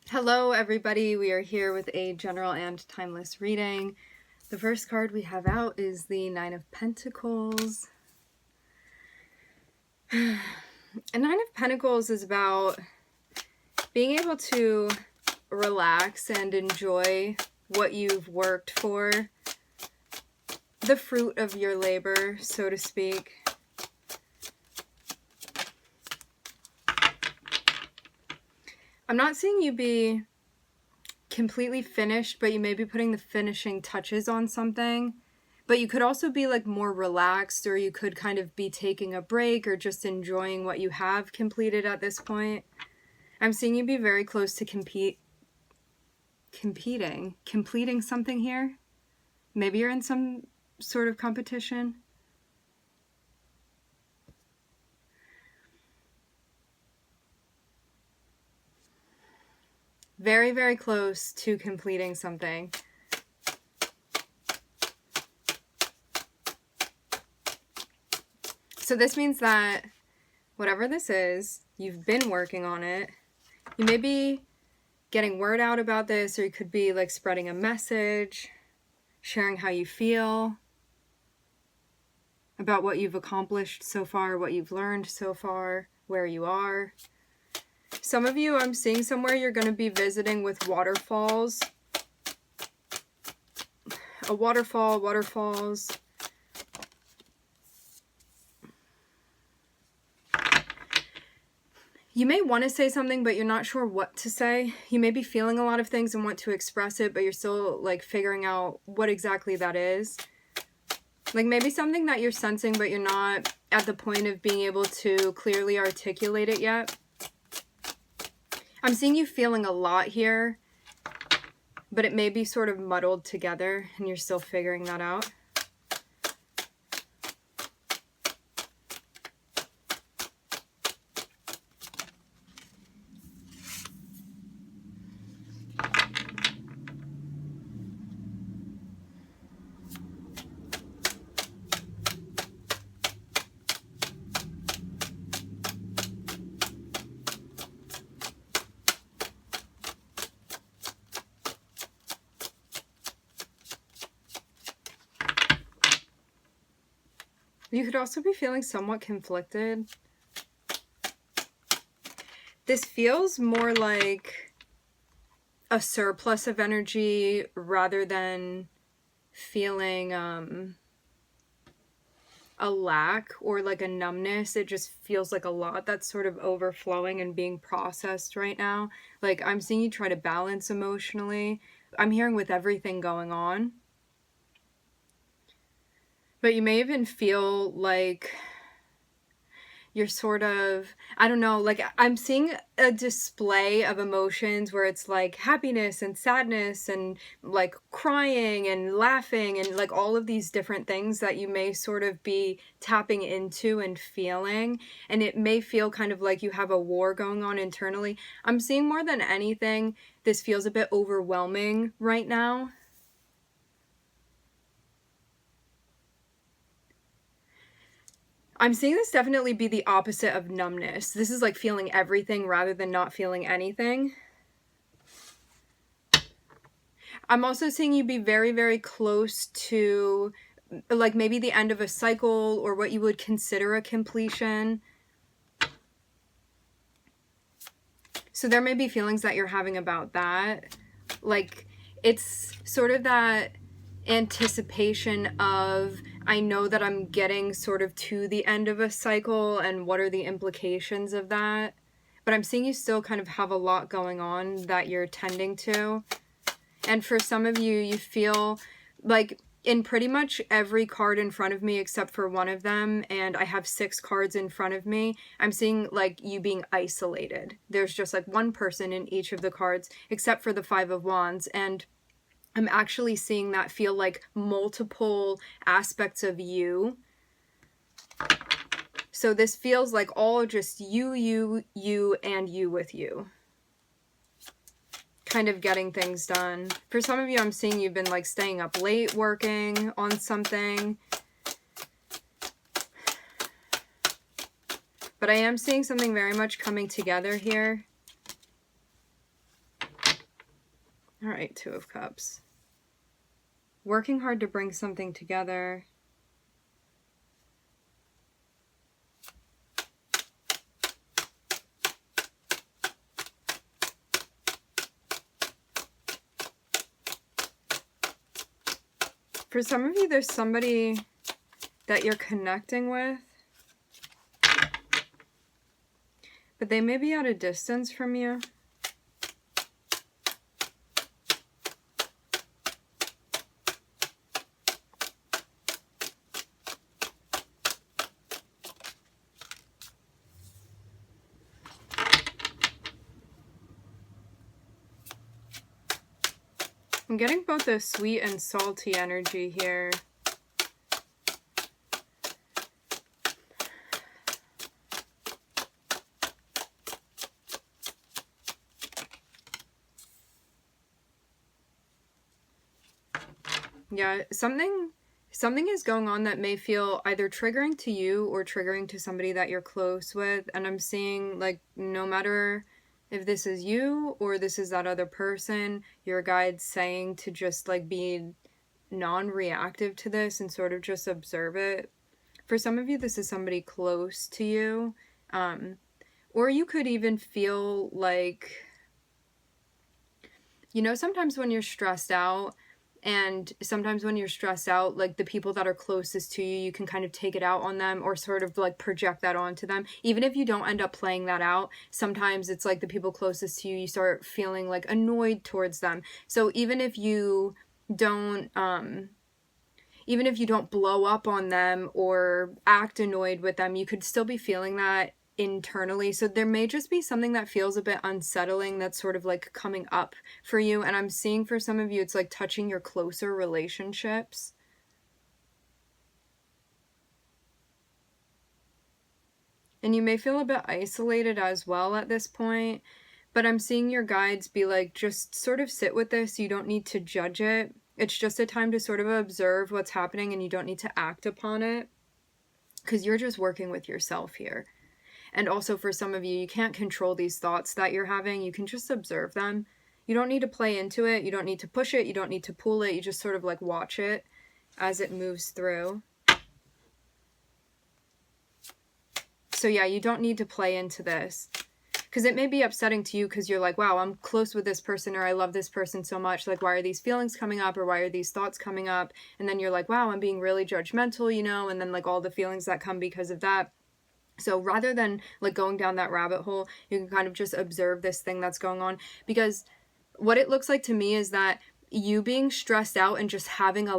Hello everybody, we are here with a general and timeless reading. The first card we have out is the Nine of Pentacles. A Nine of Pentacles is about being able to relax and enjoy what you've worked for, the fruit of your labor, so to speak. I'm not seeing you be completely finished, but you may be putting the finishing touches on something. But you could also be like more relaxed, or you could kind of be taking a break or just enjoying what you have completed at this point. I'm seeing you be very close to completing something here. Maybe you're in some sort of competition. Very, very close to completing something. So this means that whatever this is, you've been working on it. You may be getting word out about this, or you could be like spreading a message, sharing how you feel about what you've accomplished so far, what you've learned so far, where you are. Some of you, I'm seeing somewhere you're going to be visiting with waterfalls. A waterfall, waterfalls. You may want to say something, but you're not sure what to say. You may be feeling a lot of things and want to express it, but you're still like figuring out what exactly that is. Like maybe something that you're sensing, but you're not at the point of being able to clearly articulate it yet. I'm seeing you feeling a lot here, but it may be sort of muddled together and you're still figuring that out. You could also be feeling somewhat conflicted. This feels more like a surplus of energy rather than feeling a lack or like a numbness. It just feels like a lot that's sort of overflowing and being processed right now. Like I'm seeing you try to balance emotionally. I'm hearing with everything going on. But you may even feel like you're sort of, I don't know, like I'm seeing a display of emotions where it's like happiness and sadness and like crying and laughing and like all of these different things that you may sort of be tapping into and feeling. And it may feel kind of like you have a war going on internally. I'm seeing more than anything, this feels a bit overwhelming right now. I'm seeing this definitely be the opposite of numbness. This is like feeling everything rather than not feeling anything. I'm also seeing you be very, very close to like maybe the end of a cycle or what you would consider a completion. So there may be feelings that you're having about that. Like it's sort of that anticipation of, I know that I'm getting sort of to the end of a cycle and what are the implications of that. But I'm seeing you still kind of have a lot going on that you're tending to. And for some of you, you feel like in pretty much every card in front of me except for one of them, and I have 6 cards in front of me, I'm seeing like you being isolated. There's just like one person in each of the cards except for the 5 of Wands, and I'm actually seeing that feel like multiple aspects of you. So this feels like all just you, and you with you. Kind of getting things done. For some of you, I'm seeing you've been like staying up late working on something. But I am seeing something very much coming together here. All right, Two of Cups. Working hard to bring something together. For some of you, there's somebody that you're connecting with, but they may be at a distance from you. I'm getting both a sweet and salty energy here. Yeah, something is going on that may feel either triggering to you or triggering to somebody that you're close with. And I'm seeing, like, no matter if this is you or this is that other person, your guide's saying to just, like, be non-reactive to this and sort of just observe it. For some of you, this is somebody close to you. Or you could even feel like, you know, sometimes when you're stressed out, and sometimes when you're stressed out, like the people that are closest to you, you can kind of take it out on them or sort of like project that onto them. Even if you don't end up playing that out, sometimes it's like the people closest to you, you start feeling like annoyed towards them. So even if you don't blow up on them or act annoyed with them, you could still be feeling that internally. So there may just be something that feels a bit unsettling that's sort of like coming up for you. And I'm seeing for some of you, it's like touching your closer relationships. And you may feel a bit isolated as well at this point. But I'm seeing your guides be like, just sort of sit with this. You don't need to judge it. It's just a time to sort of observe what's happening, and you don't need to act upon it because you're just working with yourself here. And also for some of you, you can't control these thoughts that you're having. You can just observe them. You don't need to play into it. You don't need to push it. You don't need to pull it. You just sort of like watch it as it moves through. So yeah, you don't need to play into this. Because it may be upsetting to you because you're like, wow, I'm close with this person, or I love this person so much. Like, why are these feelings coming up, or why are these thoughts coming up? And then you're like, wow, I'm being really judgmental, you know, and then like all the feelings that come because of that. So rather than like going down that rabbit hole, you can kind of just observe this thing that's going on. Because what it looks like to me is that you being stressed out and just having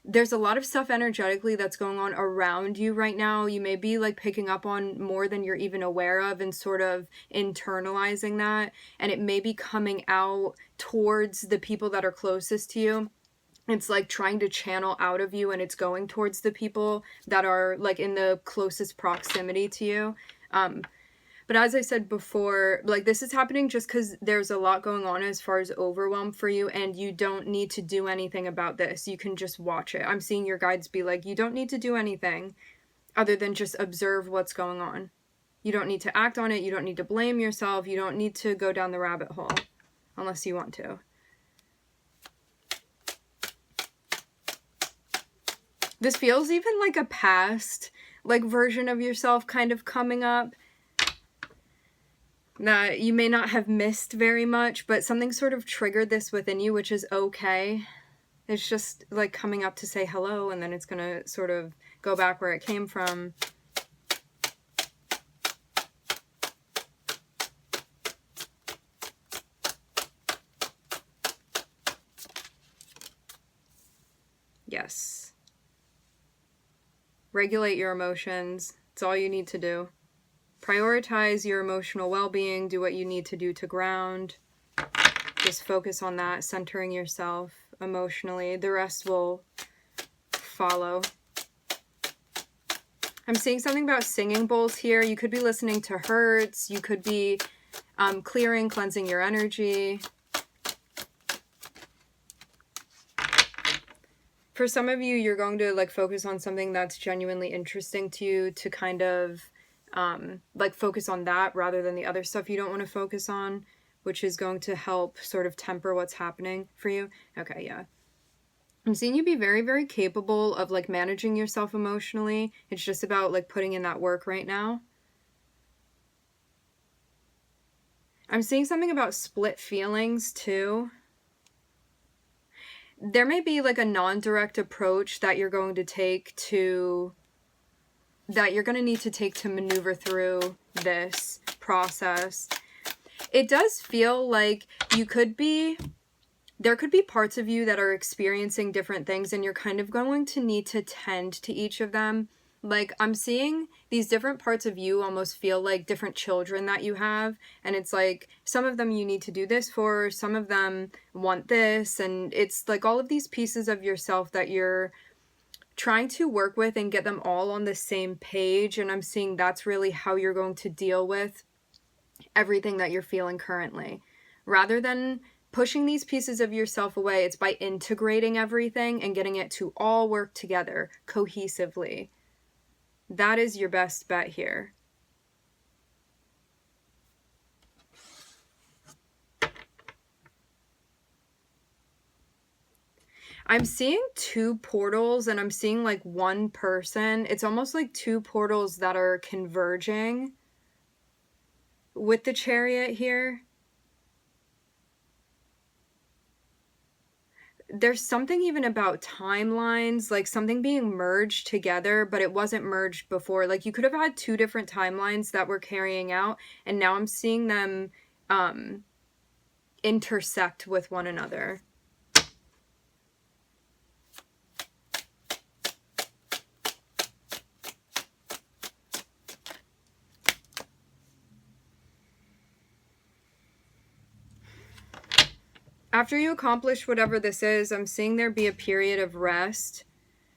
there's a lot of stuff energetically that's going on around you right now. You may be like picking up on more than you're even aware of and sort of internalizing that. And it may be coming out towards the people that are closest to you. It's like trying to channel out of you, and it's going towards the people that are like in the closest proximity to you. But as I said before, like this is happening just because there's a lot going on as far as overwhelm for you, and you don't need to do anything about this. You can just watch it. I'm seeing your guides be like, you don't need to do anything other than just observe what's going on. You don't need to act on it. You don't need to blame yourself. You don't need to go down the rabbit hole unless you want to. This feels even like a past, like, version of yourself kind of coming up that you may not have missed very much, but something sort of triggered this within you, which is okay. It's just like coming up to say hello, and then it's going to sort of go back where it came from. Yes. Regulate your emotions. It's all you need to do. Prioritize your emotional well-being. Do what you need to do to ground. Just focus on that, centering yourself emotionally. The rest will follow. I'm seeing something about singing bowls here. You could be listening to Hertz. You could be clearing, cleansing your energy. For some of you, you're going to like focus on something that's genuinely interesting to you, to kind of like focus on that rather than the other stuff you don't want to focus on, which is going to help sort of temper what's happening for you. Okay, yeah. I'm seeing you be very, very capable of like managing yourself emotionally. It's just about like putting in that work right now. I'm seeing something about split feelings too. There may be like a non-direct approach that you're going to take to, that you're going to need to take to maneuver through this process. It does feel like you could be, there could be parts of you that are experiencing different things, and you're kind of going to need to tend to each of them. Like, I'm seeing these different parts of you almost feel like different children that you have, and it's like some of them you need to do this for, some of them want this, and it's like all of these pieces of yourself that you're trying to work with and get them all on the same page. And I'm seeing that's really how you're going to deal with everything that you're feeling currently. Rather than pushing these pieces of yourself away, it's by integrating everything and getting it to all work together cohesively. That is your best bet here. I'm seeing two portals, and I'm seeing like one person. It's almost like two portals that are converging with the Chariot here. There's something even about timelines, like something being merged together, but it wasn't merged before. Like you could have had two different timelines that were carrying out, and now I'm seeing them intersect with one another. After you accomplish whatever this is, I'm seeing there be a period of rest.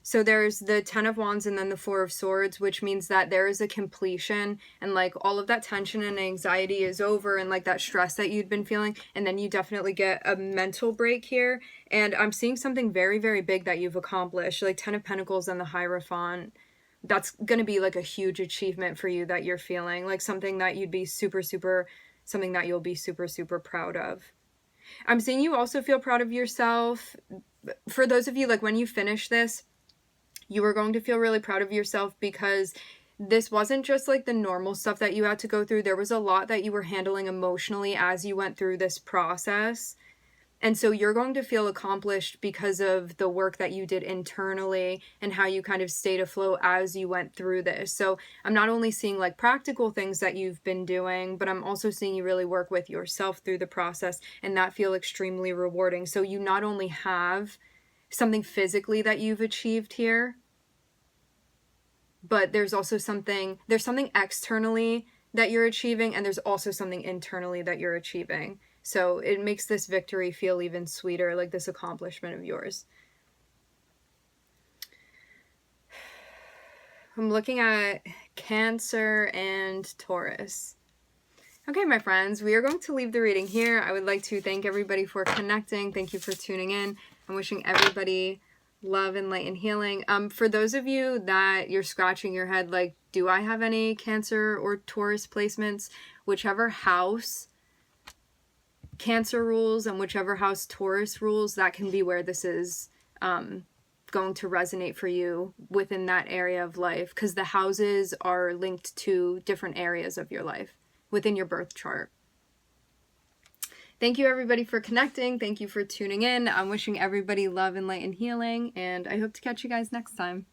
So there's the 10 of Wands and then the 4 of Swords, which means that there is a completion, and like all of that tension and anxiety is over, and like that stress that you'd been feeling, and then you definitely get a mental break here. And I'm seeing something very, very big that you've accomplished, like 10 of Pentacles and the Hierophant. That's going to be like a huge achievement for you that you're feeling, like something that you'd be something that you'll be super, super proud of. I'm seeing you also feel proud of yourself. For those of you, like when you finish this, you are going to feel really proud of yourself, because this wasn't just like the normal stuff that you had to go through. There was a lot that you were handling emotionally as you went through this process. And so you're going to feel accomplished because of the work that you did internally and how you kind of stayed afloat as you went through this. So I'm not only seeing like practical things that you've been doing, but I'm also seeing you really work with yourself through the process, and that feel extremely rewarding. So you not only have something physically that you've achieved here, but there's also something externally that you're achieving, and there's also something internally that you're achieving. So it makes this victory feel even sweeter, like this accomplishment of yours. I'm looking at Cancer and Taurus. Okay, my friends, we are going to leave the reading here. I would like to thank everybody for connecting. Thank you for tuning in. I'm wishing everybody love and light and healing. For those of you that you're scratching your head, like, do I have any Cancer or Taurus placements? Whichever house Cancer rules and whichever house Taurus rules, that can be where this is going to resonate for you within that area of life, because the houses are linked to different areas of your life within your birth chart. Thank you everybody for connecting. Thank you for tuning in. I'm wishing everybody love and light and healing, and I hope to catch you guys next time.